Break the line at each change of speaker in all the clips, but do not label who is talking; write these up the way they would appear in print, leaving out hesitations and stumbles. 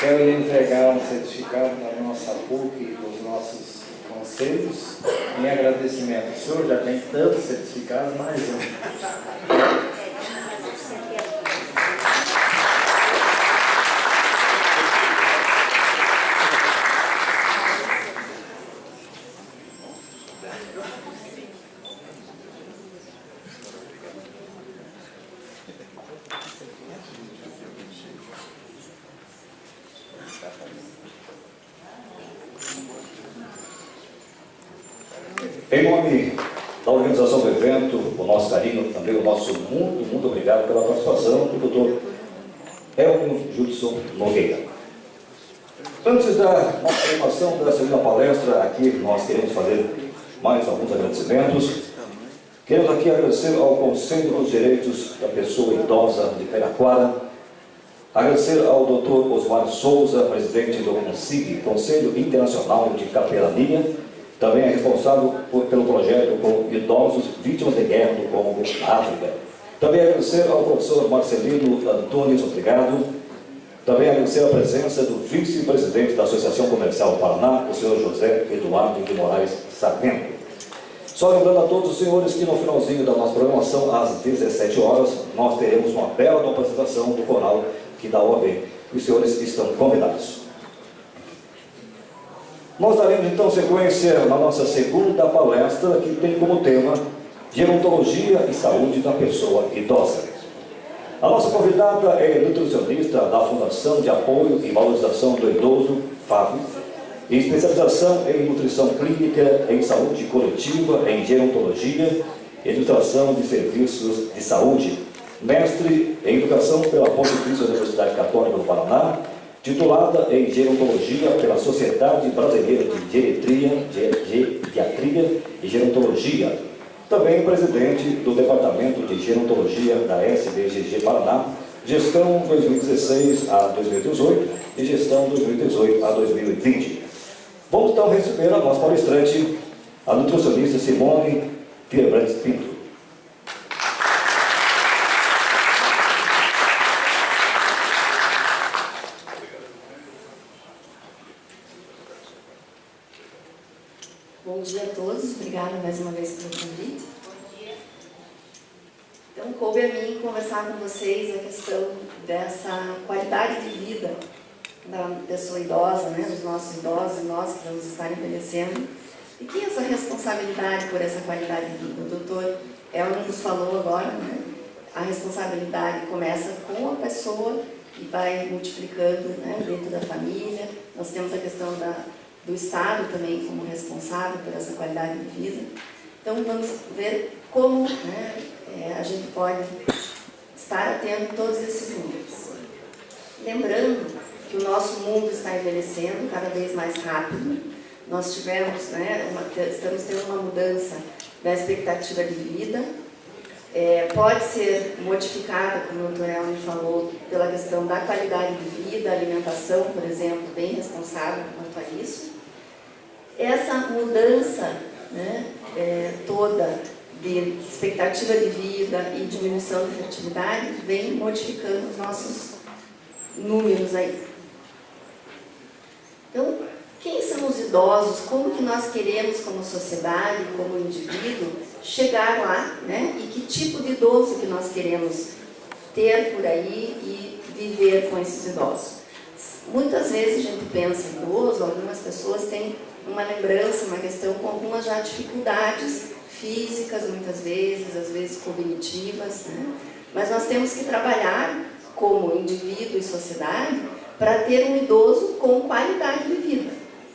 Quero lhe entregar um certificado da nossa PUC e dos nossos conselhos em agradecimento. O senhor já tem tantos certificados, mais um.
Em nome da organização do evento, o nosso carinho, também o nosso muito obrigado pela participação do Dr. Elton Judson Nogueira. Antes da nossa animação da segunda palestra, aqui nós queremos fazer mais alguns agradecimentos. Queremos aqui agradecer ao Conselho dos Direitos da Pessoa Idosa de Piraquara, agradecer ao Dr. Osmar Souza, presidente do CONSIG, Conselho Internacional de Capelania, também é responsável pelo projeto com idosos vítimas de guerra do Congo, na África. Também agradecer ao professor Marcelino Antunes, obrigado. Também agradecer a presença do vice-presidente da Associação Comercial do Paraná, o senhor José Eduardo de Moraes Sarmento. Só lembrando a todos os senhores que no finalzinho da nossa programação, às 17 horas, nós teremos uma bela apresentação do coral aqui da OAB. Os senhores estão convidados. Nós daremos então sequência na nossa segunda palestra, que tem como tema Gerontologia e Saúde da Pessoa Idosa. A nossa convidada é nutricionista da Fundação de Apoio e Valorização do Idoso, FAV, e especialização em nutrição clínica, em saúde coletiva, em gerontologia e administração de serviços de saúde, mestre em educação pela Pontifícia Universidade Católica do Paraná, titulada em Gerontologia pela Sociedade Brasileira de Geriatria e Gerontologia. Também presidente do Departamento de Gerontologia da SBGG Paraná, gestão 2016 a 2018 e gestão 2018 a 2020. Vamos então receber a nossa palestrante, a nutricionista Simone Fierbrandt Pinto.
Bom dia a todos, obrigada mais uma vez pelo convite. Então, coube a mim conversar com vocês a questão dessa qualidade de vida da pessoa idosa, né, dos nossos idosos e nós que vamos estar envelhecendo. E que essa responsabilidade por essa qualidade de vida? O doutor Elton nos falou agora, né? A responsabilidade começa com a pessoa e vai multiplicando, né, dentro da família. Nós temos a questão do Estado também como responsável por essa qualidade de vida. Então, vamos ver como, né, a gente pode estar atento a todos esses números. Lembrando que o nosso mundo está envelhecendo cada vez mais rápido. Nós tivemos, né, estamos tendo uma mudança da expectativa de vida. Pode ser modificada, como o Dr. Elton falou, pela questão da qualidade de vida, alimentação, por exemplo, bem responsável quanto a isso. Essa mudança, né, toda de expectativa de vida e diminuição de fertilidade vem modificando os nossos números aí. Então, quem são os idosos? Como que nós queremos, como sociedade, como indivíduo, chegar lá, né? E que tipo de idoso que nós queremos ter por aí e viver com esses idosos? Muitas vezes a gente pensa em idoso, algumas pessoas têm uma lembrança, uma questão com algumas já dificuldades físicas, muitas vezes, às vezes cognitivas, né? Mas nós temos que trabalhar como indivíduo e sociedade para ter um idoso com qualidade de vida,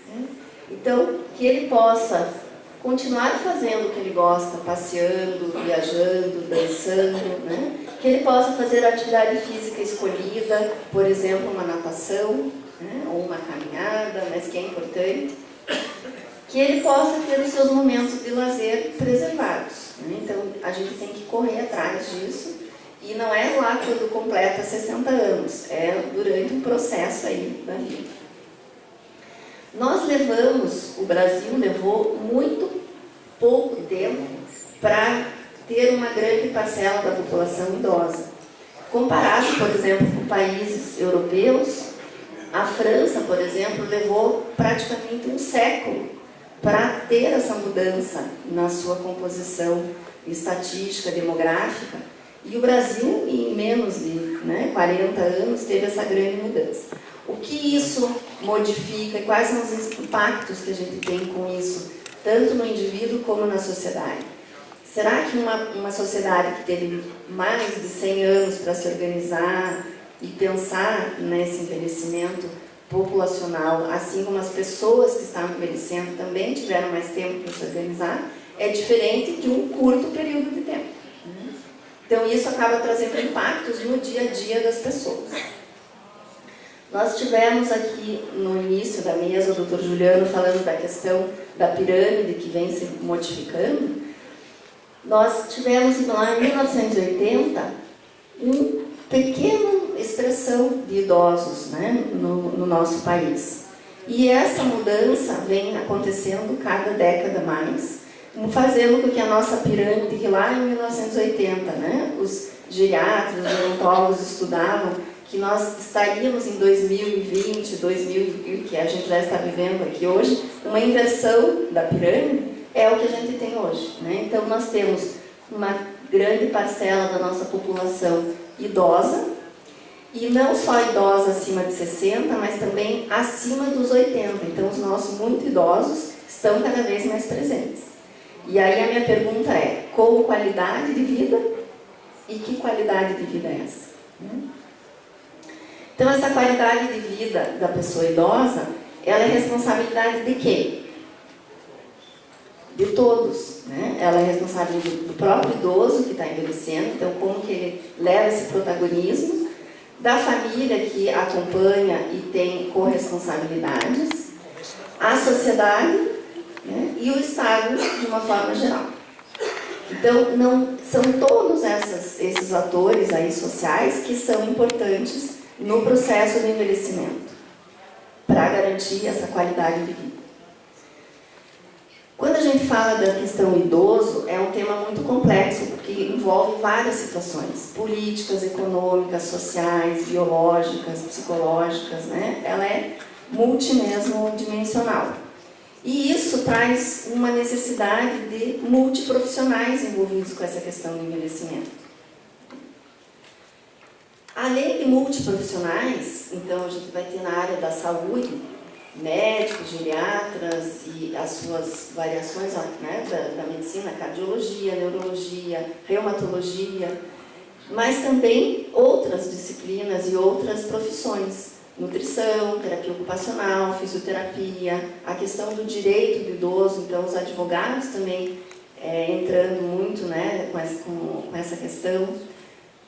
né? Então, que ele possa continuar fazendo o que ele gosta, passeando, viajando, dançando, né? Que ele possa fazer a atividade física escolhida, por exemplo, uma natação, né? Ou uma caminhada, mas que é importante. Que ele possa ter os seus momentos de lazer preservados, né? Então, a gente tem que correr atrás disso. E não é lá quando completa 60 anos, é durante um processo aí da vida. O Brasil levou muito pouco tempo para ter uma grande parcela da população idosa. Comparado, por exemplo, com países europeus, A França, por exemplo, levou praticamente um século para ter essa mudança na sua composição estatística, demográfica, e o Brasil, em menos de 40 anos, teve essa grande mudança. O que isso modifica e quais são os impactos que a gente tem com isso, tanto no indivíduo como na sociedade? Será que uma sociedade que teve mais de 100 anos para se organizar e pensar nesse envelhecimento populacional, assim como as pessoas que estavam envelhecendo também tiveram mais tempo para se organizar, é diferente de um curto período de tempo. Então, isso acaba trazendo impactos no dia a dia das pessoas. Nós tivemos aqui, no início da mesa, o Dr. Juliano falando da questão da pirâmide que vem se modificando. Nós tivemos, lá em 1980, uma pequena expressão de idosos no nosso país. E essa mudança vem acontecendo cada década mais, fazendo com que a nossa pirâmide, que lá em 1980, os geriatras, os gerontólogos estudavam que nós estaríamos em 2020, que a gente já está vivendo aqui hoje, uma inversão da pirâmide, é o que a gente tem hoje. Então, nós temos uma grande parcela da nossa população idosa, e não só idosa acima de 60, mas também acima dos 80. Então, os nossos muito idosos estão cada vez mais presentes. E aí a minha pergunta é, com qualidade de vida? E que qualidade de vida é essa? Então, essa qualidade de vida da pessoa idosa, ela é responsabilidade de quem? De todos. Ela é responsabilidade do próprio idoso que está envelhecendo, então como que ele leva esse protagonismo, da família que acompanha e tem corresponsabilidades, a sociedade, e o Estado de uma forma geral. Então, não, são todos esses atores aí sociais que são importantes no processo do envelhecimento, para garantir essa qualidade de vida. Quando a gente fala da questão idoso, é um tema muito complexo, porque envolve várias situações, políticas, econômicas, sociais, biológicas, psicológicas, Ela é mesmo dimensional. E isso traz uma necessidade de multiprofissionais envolvidos com essa questão do envelhecimento. Além de multiprofissionais, então a gente vai ter na área da saúde, médicos, geriatras e as suas variações da medicina, cardiologia, neurologia, reumatologia, mas também outras disciplinas e outras profissões. Nutrição, terapia ocupacional, fisioterapia, a questão do direito do idoso, então os advogados também entrando muito com essa questão,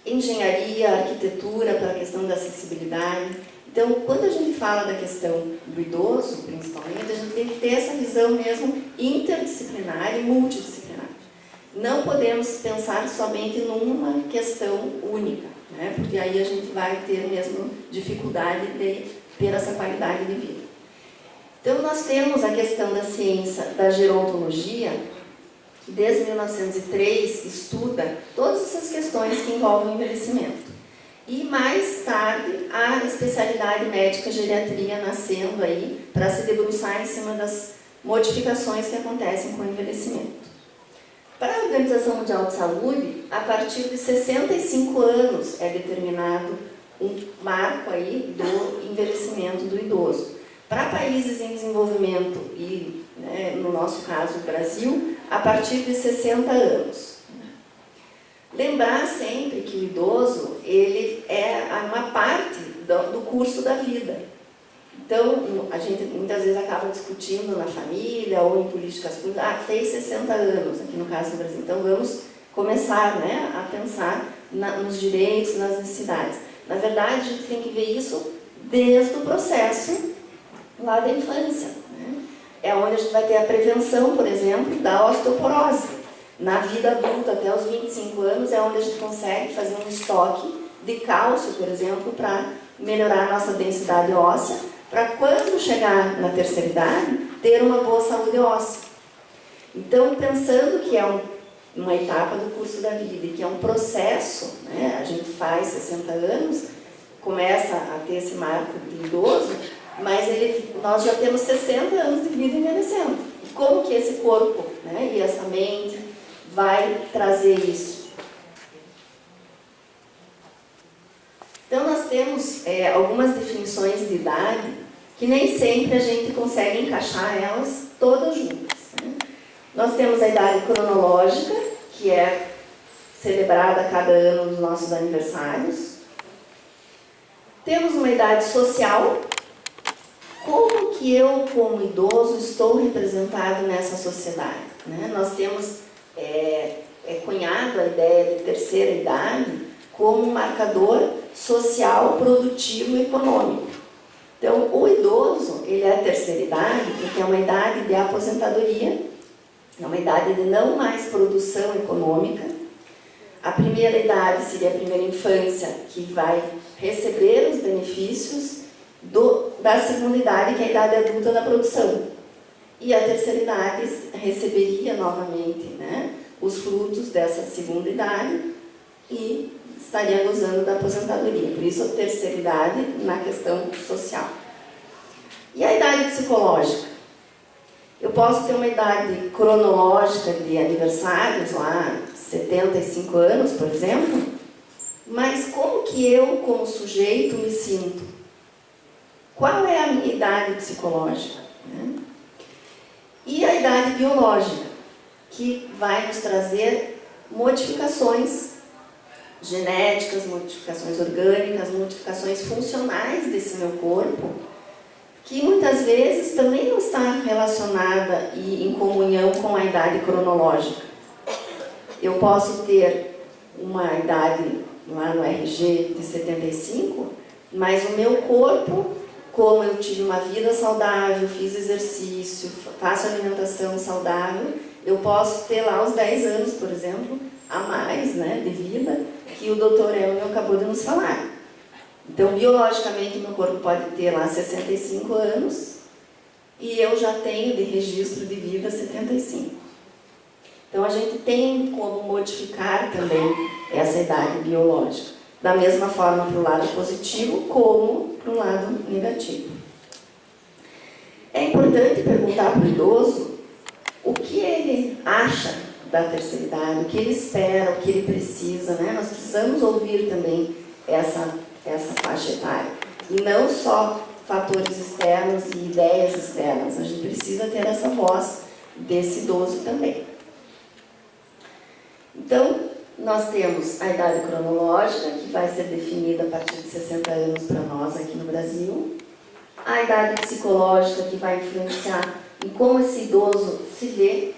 engenharia, arquitetura para a questão da acessibilidade. Então, quando a gente fala da questão do idoso, principalmente, a gente tem que ter essa visão mesmo interdisciplinar e multidisciplinar. Não podemos pensar somente numa questão única, porque aí a gente vai ter mesmo dificuldade de ter essa qualidade de vida. Então, nós temos a questão da ciência da gerontologia, que desde 1903 estuda todas essas questões que envolvem o envelhecimento. E mais tarde, a especialidade médica geriatria nascendo aí para se debruçar em cima das modificações que acontecem com o envelhecimento. Para a Organização Mundial de Saúde, a partir de 65 anos é determinado um marco aí do envelhecimento do idoso. Para países em desenvolvimento e, no nosso caso, o Brasil, a partir de 60 anos. Lembrar sempre que o idoso, ele é uma parte do curso da vida. Então, a gente muitas vezes acaba discutindo na família ou em políticas públicas, fez 60 anos, aqui no caso do Brasil, então vamos começar a pensar nos direitos, nas necessidades. Na verdade, a gente tem que ver isso desde o processo lá da infância. É onde a gente vai ter a prevenção, por exemplo, da osteoporose. Na vida adulta, até os 25 anos, é onde a gente consegue fazer um estoque de cálcio, por exemplo, para melhorar a nossa densidade óssea, para quando chegar na terceira idade, ter uma boa saúde óssea. Então, pensando que é uma etapa do curso da vida e que é um processo, a gente faz 60 anos, começa a ter esse marco de idoso, nós já temos 60 anos de vida envelhecendo. E como que esse corpo, né, e essa mente vai trazer isso? Então, nós temos algumas definições de idade que nem sempre a gente consegue encaixar elas todas juntas, né? Nós temos a idade cronológica, que é celebrada a cada ano nos nossos aniversários. Temos uma idade social. Como que eu, como idoso, estou representado nessa sociedade, né? Nós temos cunhado a ideia de terceira idade como um marcador social, produtivo e econômico. Então, o idoso, ele é a terceira idade, porque é uma idade de aposentadoria, é uma idade de não mais produção econômica. A primeira idade seria a primeira infância, que vai receber os benefícios da segunda idade, que é a idade adulta da produção. E a terceira idade receberia novamente, né, os frutos dessa segunda idade e estaria gozando da aposentadoria. Por isso, a terceira idade na questão social. E a idade psicológica? Eu posso ter uma idade cronológica de aniversários, lá, 75 anos, por exemplo, mas como que eu, como sujeito, me sinto? Qual é a minha idade psicológica, né? E a idade biológica, que vai nos trazer modificações genéticas, modificações orgânicas, modificações funcionais desse meu corpo, que muitas vezes também não está relacionada e em comunhão com a idade cronológica. Eu posso ter uma idade lá no RG de 75, mas o meu corpo, como eu tive uma vida saudável, fiz exercício, faço alimentação saudável, eu posso ter lá os 10 anos, por exemplo, a mais, né, de vida, que o Dr. Elmer acabou de nos falar. Então, biologicamente, meu corpo pode ter lá 65 anos e eu já tenho de registro de vida 75. Então, a gente tem como modificar também essa idade biológica, da mesma forma para o lado positivo como para o lado negativo. É importante perguntar para o idoso o que ele acha da terceira idade, o que ele espera, o que ele precisa, né? Nós precisamos ouvir também essa faixa etária. E não só fatores externos e ideias externas. A gente precisa ter essa voz desse idoso também. Então, nós temos a idade cronológica, que vai ser definida a partir de 60 anos para nós aqui no Brasil. A idade psicológica, que vai influenciar em como esse idoso se vê.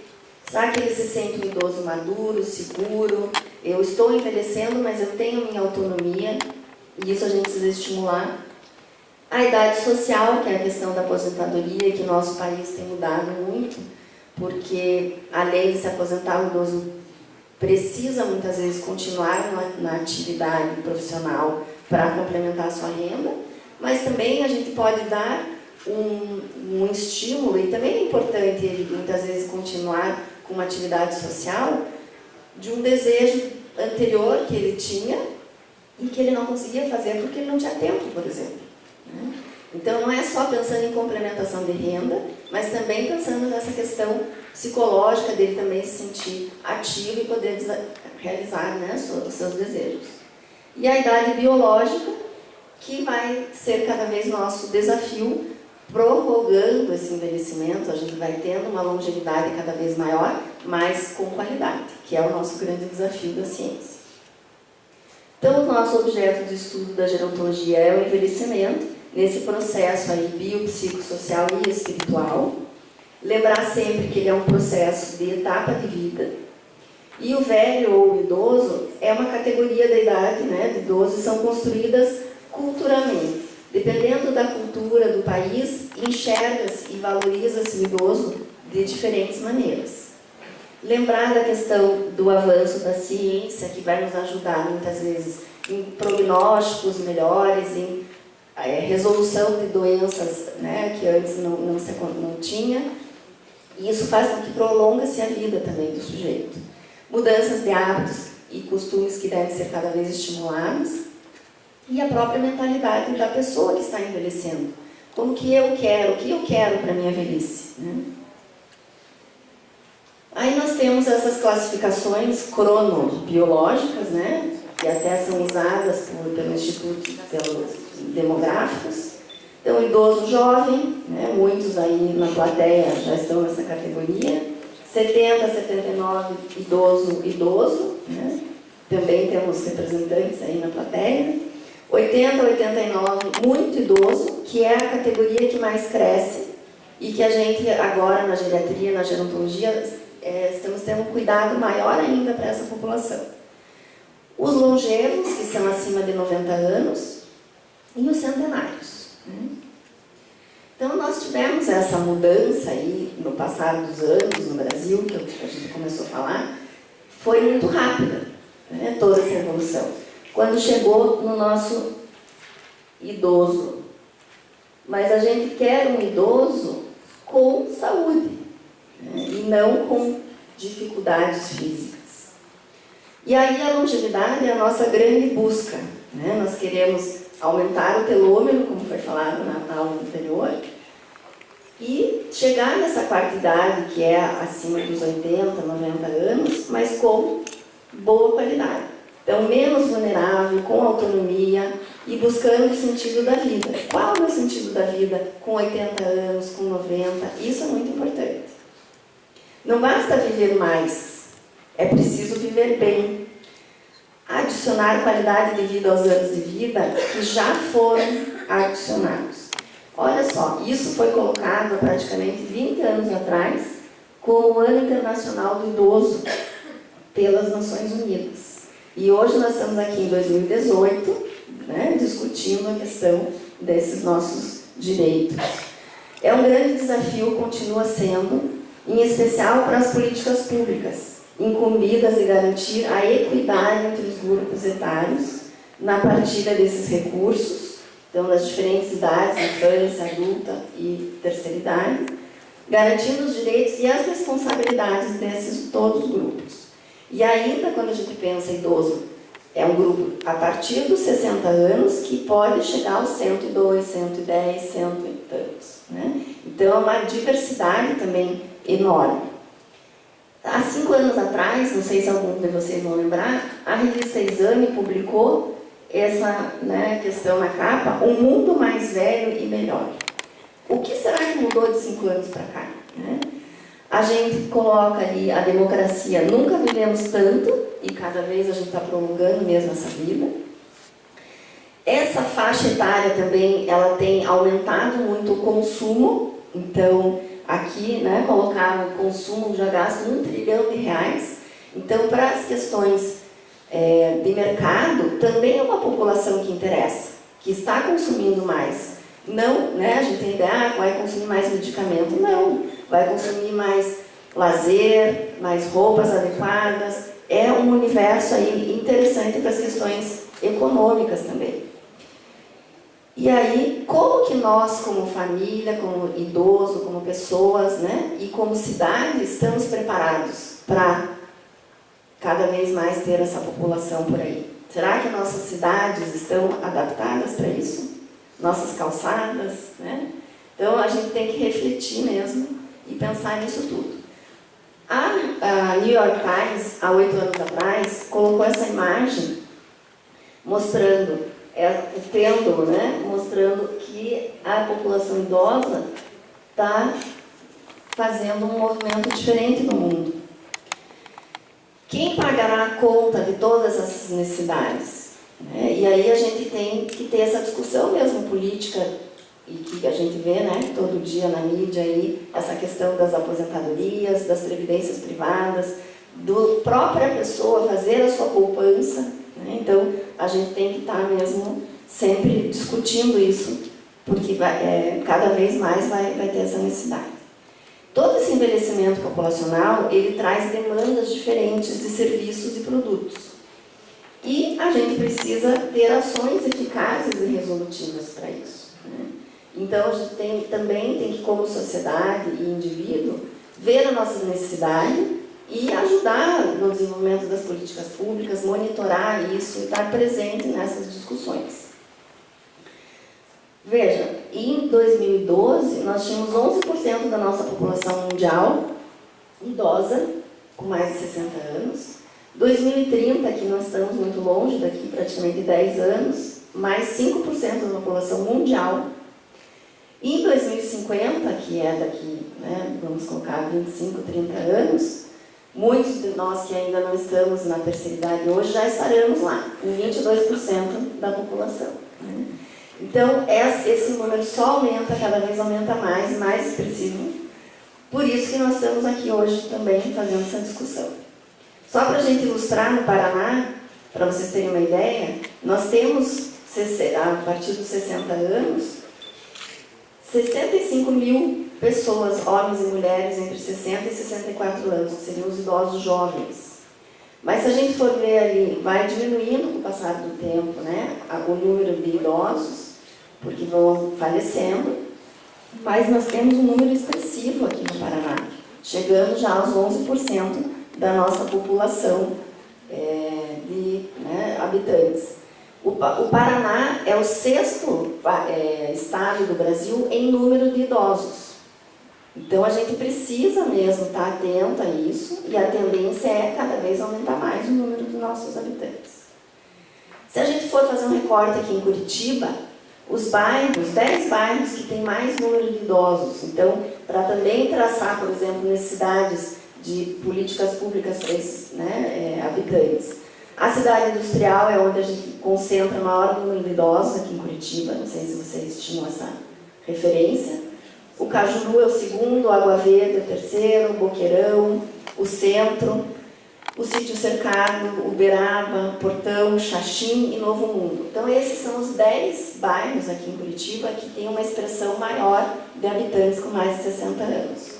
Será que ele se sente um idoso maduro, seguro? Eu estou envelhecendo, mas eu tenho minha autonomia. E isso a gente precisa estimular. A idade social, que é a questão da aposentadoria, que o nosso país tem mudado muito, porque além de se aposentar, o idoso precisa muitas vezes continuar na atividade profissional para complementar a sua renda, mas também a gente pode dar um estímulo, e também é importante ele muitas vezes continuar com uma atividade social, de um desejo anterior que ele tinha e que ele não conseguia fazer porque ele não tinha tempo, por exemplo, né? Então, não é só pensando em complementação de renda, mas também pensando nessa questão psicológica dele também se sentir ativo e poder realizar, né, os seus desejos. E a idade biológica, que vai ser cada vez nosso desafio, prorrogando esse envelhecimento, a gente vai tendo uma longevidade cada vez maior, mas com qualidade, que é o nosso grande desafio da ciência. Então, o nosso objeto de estudo da gerontologia é o envelhecimento, nesse processo aí biopsicossocial e espiritual. Lembrar sempre que ele é um processo de etapa de vida. E o velho ou o idoso é uma categoria da idade, né, de idoso, são construídas culturalmente. Dependendo da cultura do país, enxerga-se e valoriza-se o idoso de diferentes maneiras. Lembrar da questão do avanço da ciência, que vai nos ajudar muitas vezes em prognósticos melhores, em resolução de doenças, né, que antes não tinha. E isso faz com que prolongue-se a vida também do sujeito. Mudanças de hábitos e costumes que devem ser cada vez estimulados. E a própria mentalidade da pessoa que está envelhecendo. como que eu quero, o que eu quero para a minha velhice, né? Aí nós temos essas classificações cronobiológicas, né, que até são usadas pelo Instituto pelos Demográficos. Então, idoso jovem, né, muitos aí na plateia já estão nessa categoria. 70 a 79, idoso, né? Também temos representantes aí na plateia. 80 a 89, muito idoso, que é a categoria que mais cresce e que a gente agora na geriatria, na gerontologia, estamos tendo um cuidado maior ainda para essa população. Os longevos, que são acima de 90 anos, e os centenários, né? Então, nós tivemos essa mudança aí no passar dos anos no Brasil, que a gente começou a falar, foi muito rápida, né, toda essa evolução. Quando chegou no nosso idoso. Mas a gente quer um idoso com saúde, né, e não com dificuldades físicas. E aí a longevidade é a nossa grande busca, né? Nós queremos aumentar o telômero, como foi falado na aula anterior, e chegar nessa quarta idade, que é acima dos 80, 90 anos, mas com boa qualidade. Então, menos vulnerável, com autonomia e buscando o sentido da vida. Qual é o meu sentido da vida com 80 anos, com 90? Isso é muito importante. Não basta viver mais, é preciso viver bem. Adicionar qualidade de vida aos anos de vida que já foram adicionados. Olha só, isso foi colocado há praticamente 20 anos atrás como o Ano Internacional do Idoso pelas Nações Unidas. E hoje nós estamos aqui em 2018, né, discutindo a questão desses nossos direitos. É um grande desafio, continua sendo, em especial para as políticas públicas, incumbidas de garantir a equidade entre os grupos etários na partilha desses recursos, então nas diferentes idades, infância, adulta e terceira idade, garantindo os direitos e as responsabilidades desses todos os grupos. E ainda quando a gente pensa em idoso, é um grupo a partir dos 60 anos que pode chegar aos 102, 110, 100 e tantos, né? Então é uma diversidade também enorme. Há 5 anos atrás, não sei se alguns de vocês vão lembrar, a revista Exame publicou essa, né, questão na capa, um mundo mais velho e melhor. O que será que mudou de 5 anos para cá, né? A gente coloca ali a democracia, nunca vivemos tanto, e cada vez a gente está prolongando mesmo essa vida. Essa faixa etária também, ela tem aumentado muito o consumo, então aqui, né, colocaram o consumo, já gasta R$1 trilhão. Então, para as questões de mercado, também é uma população que interessa, que está consumindo mais. Não, né, a gente tem ideia, vai consumir mais medicamento, não. Vai consumir mais lazer, mais roupas adequadas. É um universo aí interessante para as questões econômicas também. E aí, como que nós, como família, como idoso, como pessoas, né, e como cidade, estamos preparados para cada vez mais ter essa população por aí? Será que nossas cidades estão adaptadas para isso? Nossas calçadas, né? Então, a gente tem que refletir mesmo e pensar nisso tudo. A New York Times, há 8 anos atrás, colocou essa imagem mostrando o pêndulo, né? Mostrando que a população idosa está fazendo um movimento diferente no mundo. Quem pagará a conta de todas essas necessidades? Né? E aí a gente tem que ter essa discussão mesmo política, e que a gente vê, né, todo dia na mídia aí, essa questão das aposentadorias, das previdências privadas, do própria pessoa fazer a sua poupança, né? Então a gente tem que estar mesmo sempre discutindo isso, porque cada vez mais vai ter essa necessidade. Todo esse envelhecimento populacional, ele traz demandas diferentes de serviços e produtos. E a gente precisa ter ações eficazes e resolutivas para isso, né? Então, a gente também tem que, como sociedade e indivíduo, ver a nossa necessidade e ajudar no desenvolvimento das políticas públicas, monitorar isso e estar presente nessas discussões. Veja, E em 2012, nós tínhamos 11% da nossa população mundial idosa, com mais de 60 anos. 2030, que nós estamos muito longe daqui, praticamente 10 anos, mais 5% da população mundial. E em 2050, que é daqui, né, vamos colocar 25, 30 anos, muitos de nós que ainda não estamos na terceira idade hoje já estaremos lá, com 22% da população. Né? Então, esse número só aumenta, cada vez aumenta mais expressivo. Por isso que nós estamos aqui hoje também fazendo essa discussão. Só para a gente ilustrar, no Paraná, para vocês terem uma ideia, nós temos, a partir dos 60 anos, 65 mil pessoas, homens e mulheres, entre 60 e 64 anos, que seriam os idosos jovens. Mas se a gente for ver ali, vai diminuindo com o passar do tempo, né, o número de idosos, porque vão falecendo, mas nós temos um número expressivo aqui no Paraná, chegando já aos 11% da nossa população de habitantes. O Paraná é o 6º estado do Brasil em número de idosos. Então, a gente precisa mesmo estar atento a isso, e a tendência é cada vez aumentar mais o número de nossos habitantes. Se a gente for fazer um recorte aqui em Curitiba, os bairros, 10 bairros que têm mais número de idosos, então, para também traçar, por exemplo, necessidades de políticas públicas para esses habitantes. A cidade industrial é onde a gente concentra o maior número de idosos aqui em Curitiba, não sei se vocês tinham essa referência. O Cajuru é o 2º, Água Verde é o 3º, Boqueirão, o Centro, o Sítio Cercado, Uberaba, Portão, Xaxim e Novo Mundo. Então, esses são os 10 bairros aqui em Curitiba que têm uma expressão maior de habitantes com mais de 60 anos.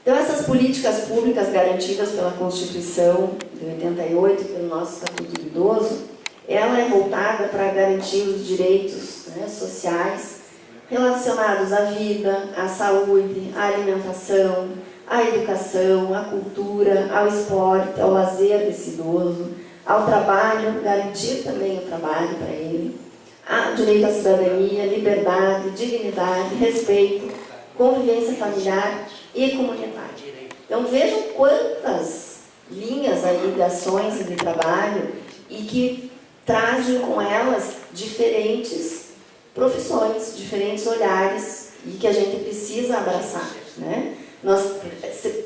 Então, essas políticas públicas garantidas pela Constituição de 88 e pelo nosso Estatuto do Idoso, ela é voltada para garantir os direitos sociais relacionados à vida, à saúde, à alimentação, à educação, à cultura, ao esporte, ao lazer desse idoso, ao trabalho, garantir também o trabalho para ele, ao direito à cidadania, liberdade, dignidade, respeito, convivência familiar e comunitária. Então, vejam quantas linhas aí de ações e de trabalho e que trazem com elas diferentes profissões, diferentes olhares e que a gente precisa abraçar. Né? Nós,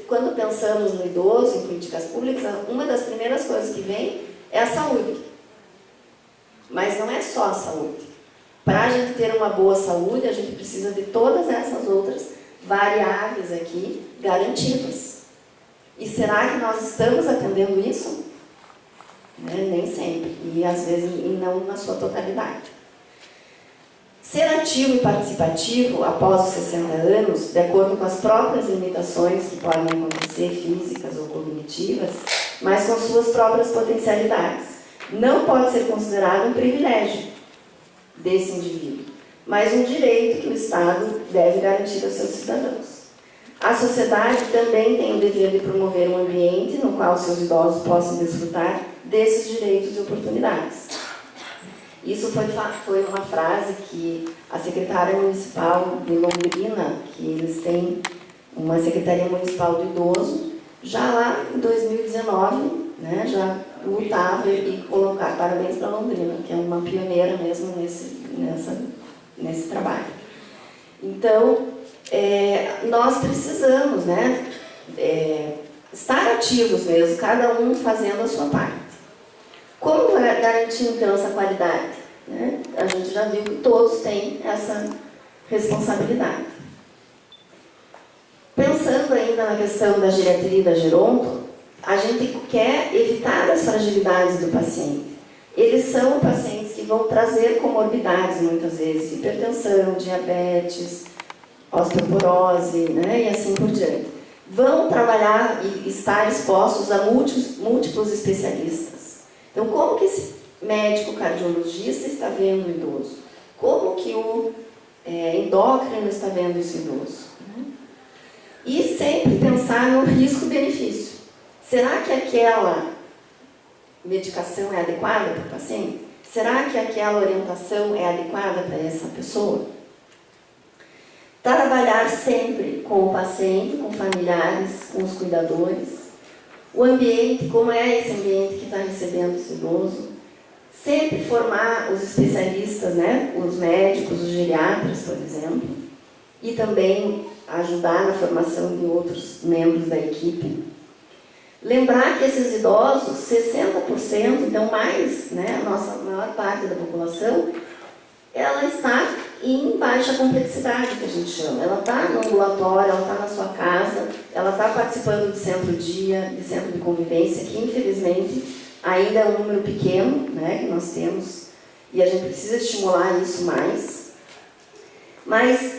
quando pensamos no idoso, em políticas públicas, uma das primeiras coisas que vem é a saúde. Mas não é só a saúde. Para a gente ter uma boa saúde, a gente precisa de todas essas outras variáveis aqui garantidas. E será que nós estamos atendendo isso? Nem sempre. E às vezes não na sua totalidade. Ser ativo e participativo após os 60 anos, de acordo com as próprias limitações que podem acontecer, físicas ou cognitivas, mas com suas próprias potencialidades, não pode ser considerado um privilégio desse indivíduo, mas um direito que o Estado deve garantir aos seus cidadãos. A sociedade também tem o dever de promover um ambiente no qual seus idosos possam desfrutar desses direitos e oportunidades. Isso foi uma frase que a secretária municipal de Londrina, que eles têm uma secretaria municipal do idoso, já lá em 2019, já lutava e colocar parabéns para Londrina, que é uma pioneira mesmo nesse trabalho. Então, nós precisamos estar ativos mesmo, cada um fazendo a sua parte. Como garantir, então, essa qualidade? A gente já viu que todos têm essa responsabilidade. Pensando ainda na questão da geriatria e da geronto, a gente quer evitar as fragilidades do paciente. Eles são pacientes que vão trazer comorbidades, muitas vezes, hipertensão, diabetes, osteoporose, e assim por diante. Vão trabalhar e estar expostos a múltiplos especialistas. Então, como que esse médico cardiologista está vendo o idoso? Como que o endócrino está vendo esse idoso? E sempre pensar no risco-benefício. Será que aquela medicação é adequada para o paciente? será que aquela orientação é adequada para essa pessoa? Trabalhar sempre com o paciente, com familiares, com os cuidadores. O ambiente, como é esse ambiente que está recebendo esse idoso? Sempre formar os especialistas, né? Os médicos, os geriatras, por exemplo. E também ajudar na formação de outros membros da equipe. Lembrar que esses idosos, 60%, então mais, né, a nossa maior parte da população, ela está em baixa complexidade, que a gente chama. Ela está no ambulatório, ela está na sua casa, ela está participando de centro-dia, de centro de convivência, que infelizmente ainda é um número pequeno, né, que nós temos, e a gente precisa estimular isso mais. Mas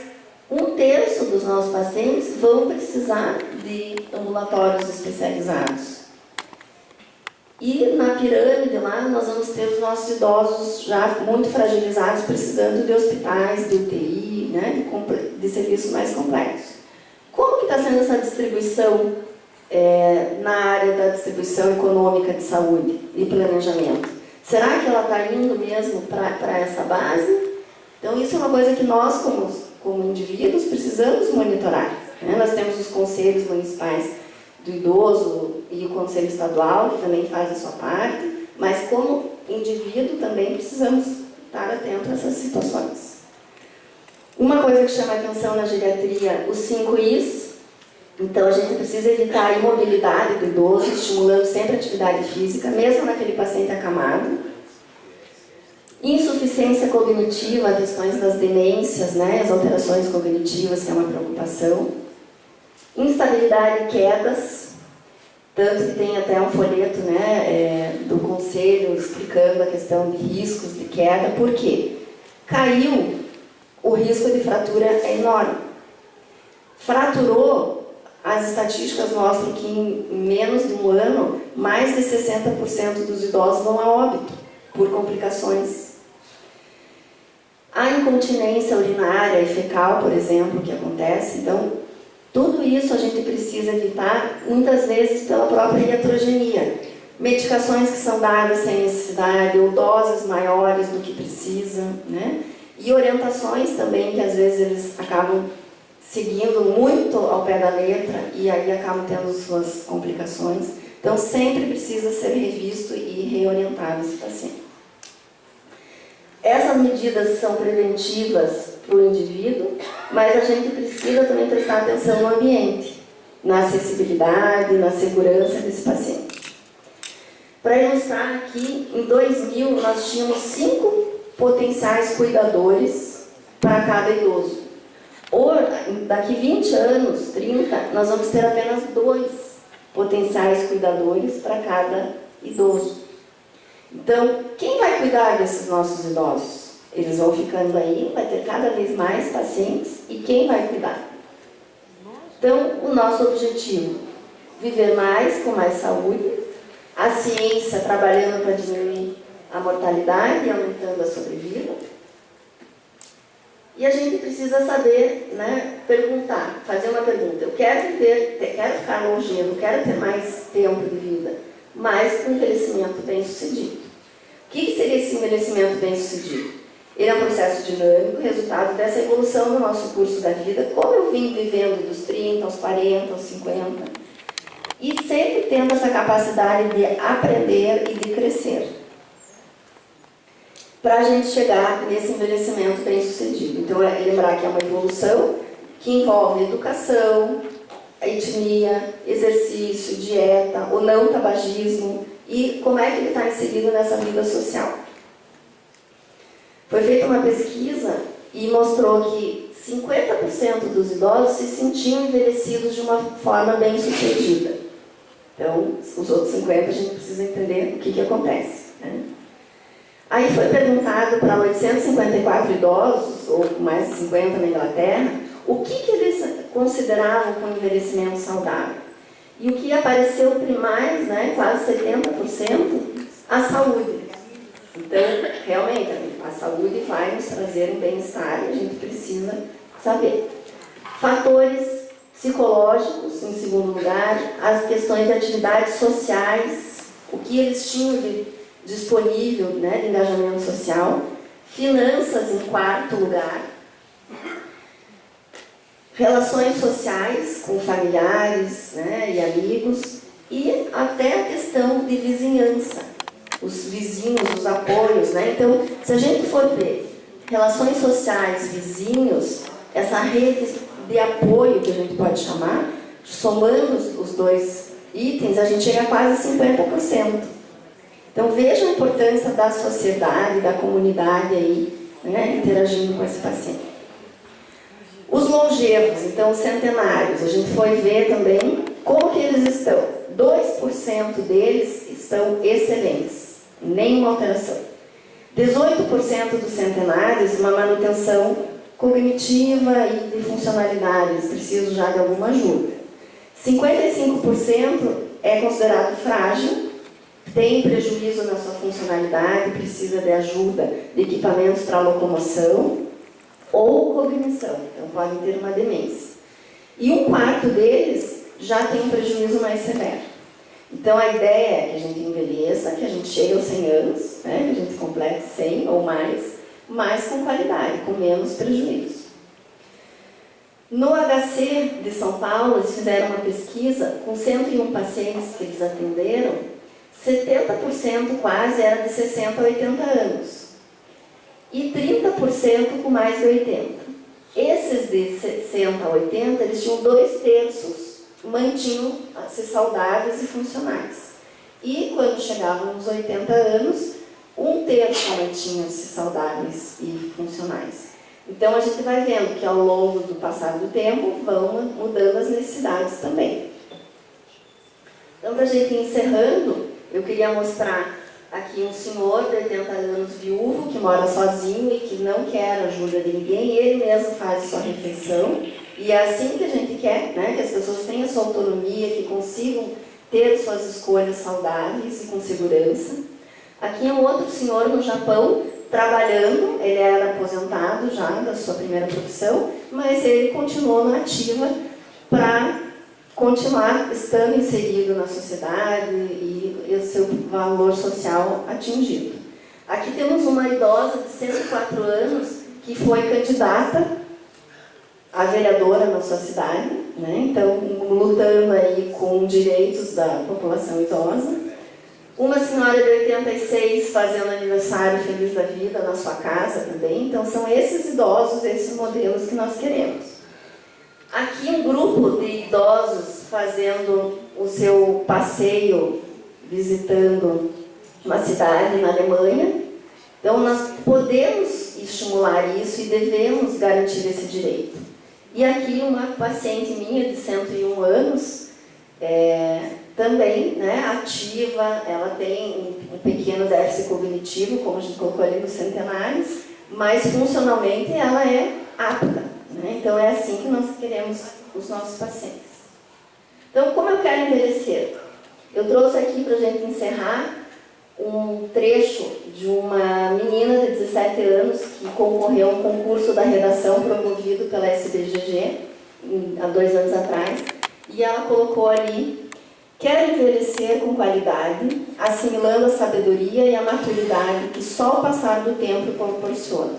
1/3 dos nossos pacientes vão precisar de ambulatórios especializados. E na pirâmide lá, nós vamos ter os nossos idosos já muito fragilizados, precisando de hospitais, de UTI, né, de serviços mais complexos. Como que está sendo essa distribuição na área da distribuição econômica de saúde e planejamento? Será que ela está indo mesmo para essa base? Então, isso é uma coisa que nós, como indivíduos, precisamos monitorar, né? Nós temos os conselhos municipais do idoso e o conselho estadual, que também faz a sua parte, mas como indivíduo também precisamos estar atentos a essas situações. Uma coisa que chama atenção na geriatria, os 5 Is. Então, a gente precisa evitar a imobilidade do idoso, estimulando sempre a atividade física, mesmo naquele paciente acamado. Insuficiência cognitiva, questões das demências, né, as alterações cognitivas, que é uma preocupação. Instabilidade e quedas, tanto que tem até um folheto, né, do conselho explicando a questão de riscos de queda. Por quê? Caiu, o risco de fratura é enorme. Fraturou, as estatísticas mostram que em menos de um ano, mais de 60% dos idosos vão a óbito por complicações. A incontinência urinária e fecal, por exemplo, que acontece. Então, tudo isso a gente precisa evitar, muitas vezes pela própria iatrogenia. Medicações que são dadas sem necessidade, ou doses maiores do que precisa, né? E orientações também, que às vezes eles acabam seguindo muito ao pé da letra e aí acabam tendo suas complicações. Então, sempre precisa ser revisto e reorientado esse paciente. Essas medidas são preventivas para o indivíduo, mas a gente precisa também prestar atenção no ambiente, na acessibilidade, na segurança desse paciente. Para ilustrar aqui, em 2000 nós tínhamos 5 potenciais cuidadores para cada idoso. Daqui 20 anos, 30, nós vamos ter apenas 2 potenciais cuidadores para cada idoso. Então, quem vai cuidar desses nossos idosos? Eles vão ficando aí, vai ter cada vez mais pacientes, e quem vai cuidar? Então, o nosso objetivo, viver mais, com mais saúde, a ciência trabalhando para diminuir a mortalidade e aumentando a sobrevida. E a gente precisa saber, né, perguntar, fazer uma pergunta. Eu quero viver, quero ficar longevo, quero ter mais tempo de vida, mas com envelhecimento bem-sucedido. O que seria esse envelhecimento bem-sucedido? Ele é um processo dinâmico, resultado dessa evolução do nosso curso da vida, como eu vim vivendo dos 30 aos 40, aos 50, e sempre tendo essa capacidade de aprender e de crescer, para a gente chegar nesse envelhecimento bem-sucedido. Então, é lembrar que é uma evolução que envolve educação, etnia, exercício, dieta, o não tabagismo e como é que ele está inserido nessa vida social. Foi feita uma pesquisa e mostrou que 50% dos idosos se sentiam envelhecidos de uma forma bem-sucedida. Então, os outros 50% a gente precisa entender o que acontece, né? Aí foi perguntado para 854 idosos, ou mais de 50 na Inglaterra, o que eles consideravam como envelhecimento saudável. E o que apareceu mais, né, quase 70%, a saúde. Então, realmente, a saúde vai nos trazer um bem-estar e a gente precisa saber. Fatores psicológicos, em segundo lugar, as questões de atividades sociais, o que eles tinham de disponível, né, de engajamento social, finanças em quarto lugar, relações sociais com familiares, né, e amigos, e até a questão de vizinhança, os vizinhos, os apoios, né? Então, se a gente for ver relações sociais, vizinhos, essa rede de apoio que a gente pode chamar, somando os dois itens, a gente chega a quase 50%. Então, veja a importância da sociedade, da comunidade aí, né, interagindo com esse paciente. Os longevos, então, os centenários, a gente foi ver também como que eles estão. 2% deles estão excelentes, nenhuma alteração. 18% dos centenários, uma manutenção cognitiva e de funcionalidades, precisam já de alguma ajuda. 55% é considerado frágil, tem prejuízo na sua funcionalidade, precisa de ajuda de equipamentos para locomoção ou cognição, então podem ter uma demência. E 1/4 deles já tem um prejuízo mais severo. Então a ideia é que a gente envelheça, que a gente chegue aos 100 anos, né, que a gente complete 100 ou mais, mas com qualidade, com menos prejuízo. No HC de São Paulo, eles fizeram uma pesquisa com 101 pacientes que eles atenderam, 70% quase era de 60 a 80 anos e 30% com mais de 80. Esses de 60 a 80, eles tinham 2/3 mantinham-se saudáveis e funcionais. E quando chegavam nos 80 anos, 1/3 mantinham-se saudáveis e funcionais. Então a gente vai vendo que ao longo do passar do tempo vão mudando as necessidades também. Então, para a gente ir encerrando, eu queria mostrar aqui um senhor de 80 anos viúvo que mora sozinho e que não quer ajuda de ninguém, ele mesmo faz a sua refeição. E é assim que a gente quer, né? Que as pessoas tenham sua autonomia, que consigam ter suas escolhas saudáveis e com segurança. Aqui é um outro senhor no Japão, trabalhando, ele era aposentado já da sua primeira profissão, mas ele continuou na ativa para continuar estando inserido na sociedade e o seu valor social atingido. Aqui temos uma idosa de 104 anos que foi candidata a vereadora na sua cidade, né? Então, lutando aí com direitos da população idosa. Uma senhora de 86 fazendo aniversário feliz da vida na sua casa também. Então, são esses idosos, esses modelos que nós queremos. Aqui um grupo de idosos fazendo o seu passeio, visitando uma cidade na Alemanha. Então, nós podemos estimular isso e devemos garantir esse direito. E aqui uma paciente minha de 101 anos, também, né, ativa, ela tem um pequeno déficit cognitivo, como a gente colocou ali nos centenários, mas funcionalmente ela é apta, né? Então é assim que nós queremos os nossos pacientes. Então, como eu quero envelhecer? Eu trouxe aqui para a gente encerrar um trecho de uma menina de 17 anos que concorreu a um concurso da redação promovido pela SBGG há 2 anos atrás, e ela colocou ali: quero envelhecer com qualidade, assimilando a sabedoria e a maturidade que só o passar do tempo proporciona.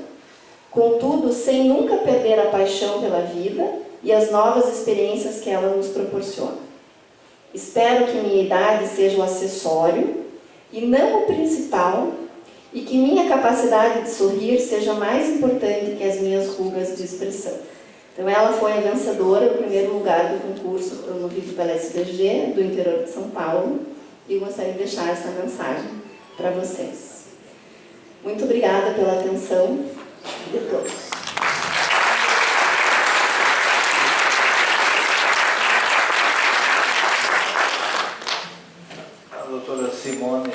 Contudo, sem nunca perder a paixão pela vida e as novas experiências que ela nos proporciona. Espero que minha idade seja o acessório e não o principal, e que minha capacidade de sorrir seja mais importante que as minhas rugas de expressão. Então, ela foi a vencedora, o primeiro lugar do concurso promovido pela SBG, do interior de São Paulo, e eu gostaria de deixar essa mensagem para vocês. Muito obrigada pela atenção de todos.
A doutora Simone